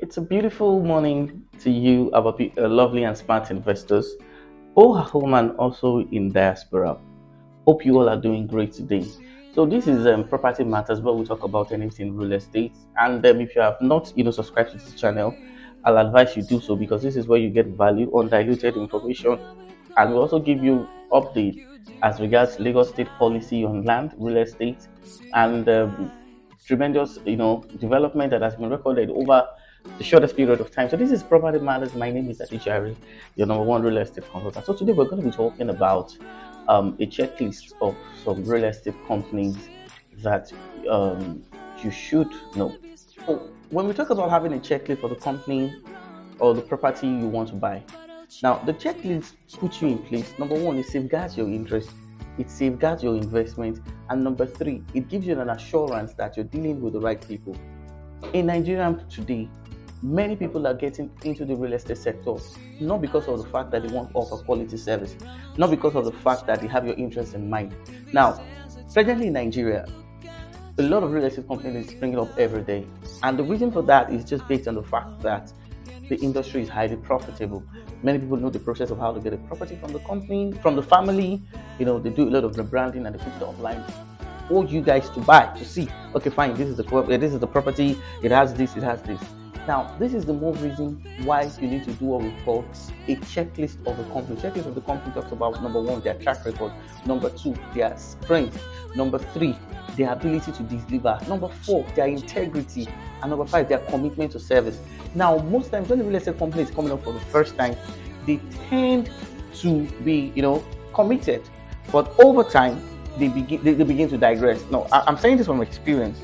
It's a beautiful morning to you, our lovely and smart investors, both at home and also in diaspora. Hope you all are doing great today. So this is Property Matters, where we talk about anything real estate. And if you have not, subscribed to this channel, I'll advise you do so because this is where you get value, undiluted information, and we also give you update as regards Lagos State policy on land, real estate, and tremendous, development that has been recorded over the shortest period of time. So this is Property Matters. My name is Adijari, your number one real estate consultant. So today we're going to be talking about a checklist of some real estate companies that you should know. So when we talk about having a checklist for the company or the property you want to buy, now the checklist puts you in place. Number one, it safeguards your interest, it safeguards your investment, and number three, it gives you an assurance that you're dealing with the right people. In Nigeria today, many people are getting into the real estate sector not because of the fact that they want to offer quality service, not because of the fact that they have your interest in mind. Now, presently in Nigeria, a lot of real estate companies springing up every day, and the reason for that is just based on the fact that the industry is highly profitable. Many people know the process of how to get a property from the company, from the family. They do a lot of rebranding and they put it online for you guys to buy, to see. Okay, fine. This is the property. It has this. It has this. Now, this is the more reason why you need to do what we call a checklist of the company. Checklist of the company talks about number one, their track record. Number two, their strength. Number three, their ability to deliver. Number four, their integrity. And number five, their commitment to service. Now, most times when the real estate company is coming up for the first time, they tend to be, committed. But over time, they begin to digress. No, I'm saying this from experience.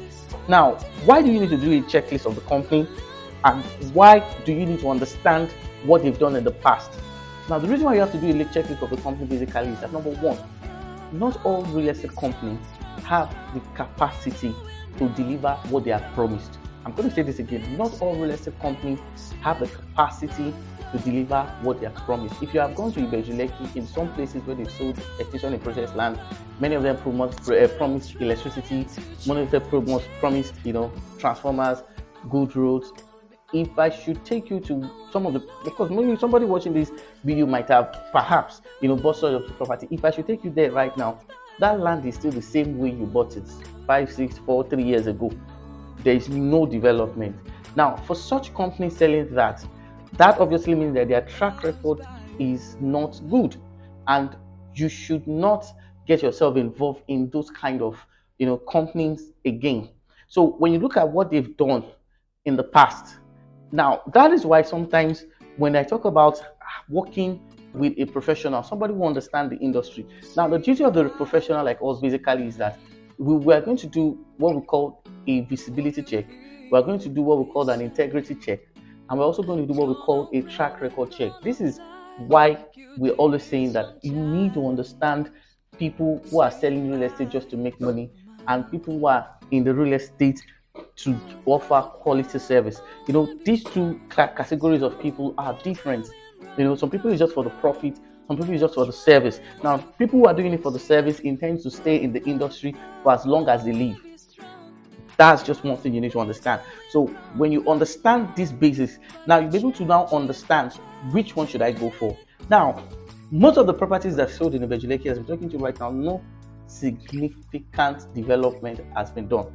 Now, why do you need to do a checklist of the company? And why do you need to understand what they've done in the past? Now, the reason why you have to do a checklist of the company basically is that number one, not all real estate companies have the capacity to deliver what they have promised. I'm going to say this again. Not all real estate companies have the capacity to deliver what they have promised. If you have gone to Ibeju Lekki, in some places where they've sold extension in process land, many of them promised electricity, many of them promised transformers, good roads. If I should take you to some of the, because maybe somebody watching this video might have perhaps bought such a property. If I should take you there right now, that land is still the same way you bought it 5, 6, 4, 3 years ago. There is no development. Now, for such companies selling that obviously means that their track record is not good, and you should not get yourself involved in those kind of companies again. So when you look at what they've done in the past, now that is why sometimes when I talk about working with a professional, somebody who understands the industry. Now, the duty of the professional like us basically is that we are going to do what we call a visibility check. We are going to do what we call an integrity check, and we're also going to do what we call a track record check. This is why we're always saying that you need to understand people who are selling real estate just to make money and people who are in the real estate to offer quality service. These two categories of people are different. Some people is just for the profit, some people is just for the service. Now, people who are doing it for the service intend to stay in the industry for as long as they live. That's just one thing you need to understand. So when you understand this basis, now you'll be able to now understand which one should I go for. Now, most of the properties that sold in Ibeju Lekki, as we're talking to you right now, no significant development has been done.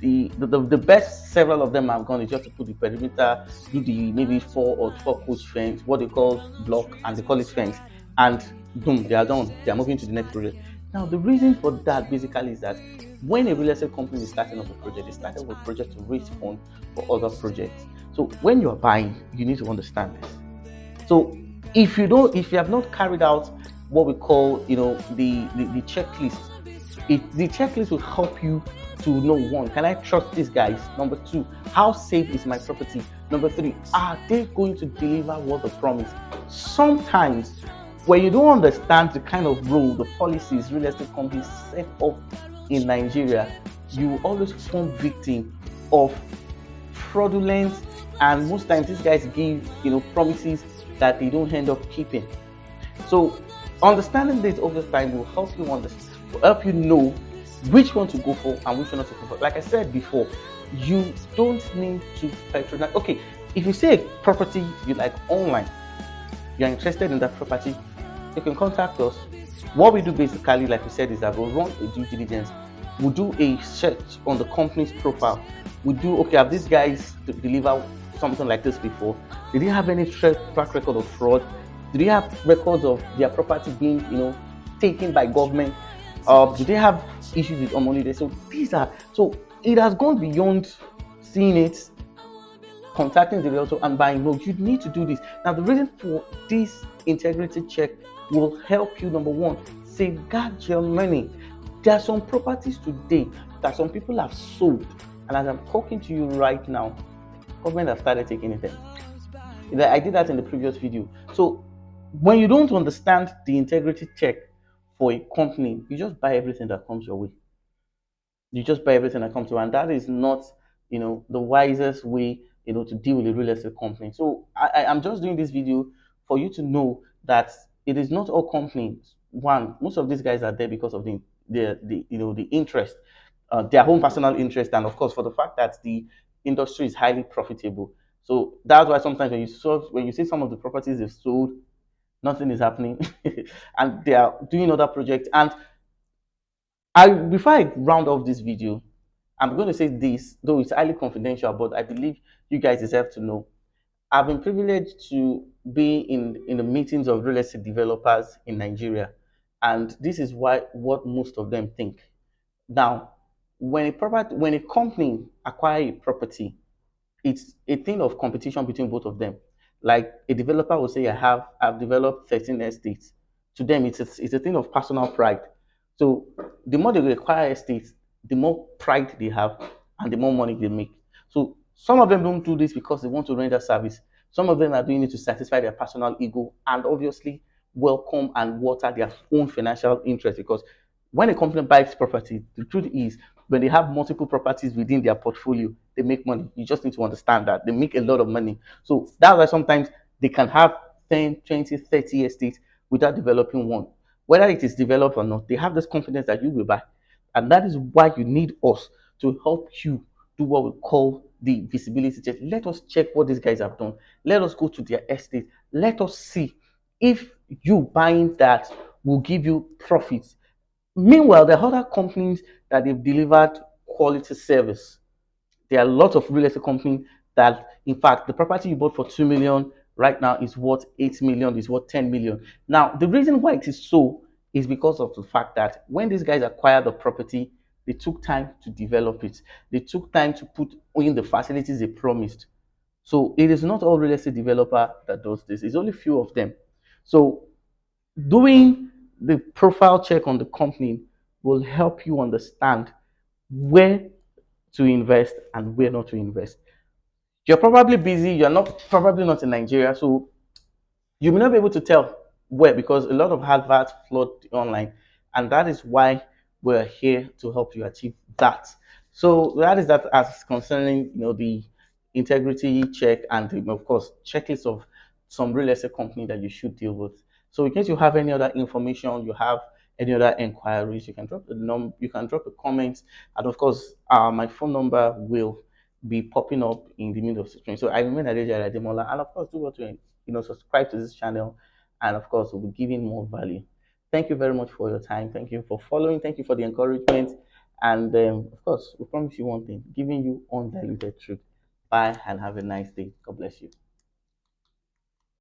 The best several of them have gone is just to put the perimeter, do the maybe 4 or 4 post fence, what they call block, and they call it fence, and boom, they are done. They are moving to the next project. Now, the reason for that basically is that when a real estate company is starting up a project, they start up a project to raise funds for other projects. So when you are buying, you need to understand this. So if you have not carried out what we call the checklist, the checklist will help you to know, one, can I trust these guys? Number two, how safe is my property? Number three, are they going to deliver what they promise? Sometimes when you don't understand the kind of rule, the policies real estate companies set up in Nigeria, you will always fall victim of fraudulence, and most times these guys give promises that they don't end up keeping. So understanding this over time will help you know which one to go for and which one not to go for. Like I said before, you don't need to patronize. Okay, If you see a property you like online, you're interested in that property, you can contact us. What we do basically, like we said, is that we'll run a due diligence. We'll do a search on the company's profile. We do, okay, have these guys deliver something like this before? Did they have any track record of fraud? Do they have records of their property being, taken by government? Do they have issues with money? So these are, so it has gone beyond seeing it, contacting the realtor and buying. No, you need to do this. Now, the reason for this integrity check will help you, number one, safeguard your money. There are some properties today that some people have sold, and as I'm talking to you right now, government have started taking it in. I did that in the previous video. So when you don't understand the integrity check for a company, you just buy everything that comes your way. You just buy everything that comes to you, and that is not, the wisest way, to deal with a real estate company. So I'm just doing this video for you to know that it is not all companies. One, most of these guys are there because of the interest, their own personal interest, and of course for the fact that the industry is highly profitable. So that's why sometimes when you see some of the properties they've sold, nothing is happening, and they are doing other projects. And before I round off this video, I'm going to say this, though it's highly confidential, but I believe you guys deserve to know. I've been privileged to be in the meetings of real estate developers in Nigeria, and this is what most of them think. Now, when a company acquire a property, it's a thing of competition between both of them. Like a developer will say, I've developed 13 estates. To them, it's a thing of personal pride. So the more they acquire estates, the more pride they have and the more money they make. So some of them don't do this because they want to render service. Some of them are doing it to satisfy their personal ego and obviously welcome and water their own financial interest. Because when a company buys property, the truth is when they have multiple properties within their portfolio, they make money. You just need to understand that they make a lot of money. So that's why sometimes they can have 10, 20, 30 estates without developing one. Whether it is developed or not, they have this confidence that you will buy. And that is why you need us to help you do what we call the visibility check. Let us check what these guys have done. Let us go to their estate. Let us see if you buying that will give you profits. Meanwhile, there are other companies that they've delivered quality service. There are lots of real estate companies that, in fact, the property you bought for 2 million right now is worth 8 million, is worth 10 million. Now, the reason why it is so is because of the fact that when these guys acquired the property, they took time to develop it. They took time to put in the facilities they promised. So it is not all real estate developer that does this. It's only few of them. So doing the profile check on the company will help you understand where to invest and where not to invest. You're probably busy, you're not probably not in Nigeria, so you may not be able to tell where because a lot of adverts float online, and that is why we're here to help you achieve that. So that is that as concerning the integrity check and of course checklist of some real estate company that you should deal with. So in case you have any other information, you have any other inquiries, you can drop a comment, and of course my phone number will be popping up in the middle of the screen. So I remain Adeja Ademola, and of course do what to subscribe to this channel, and of course we'll be giving more value. Thank you very much for your time. Thank you for following. Thank you for the encouragement, and of course we promise you one thing: giving you undiluted truth. Bye and have a nice day. God bless you.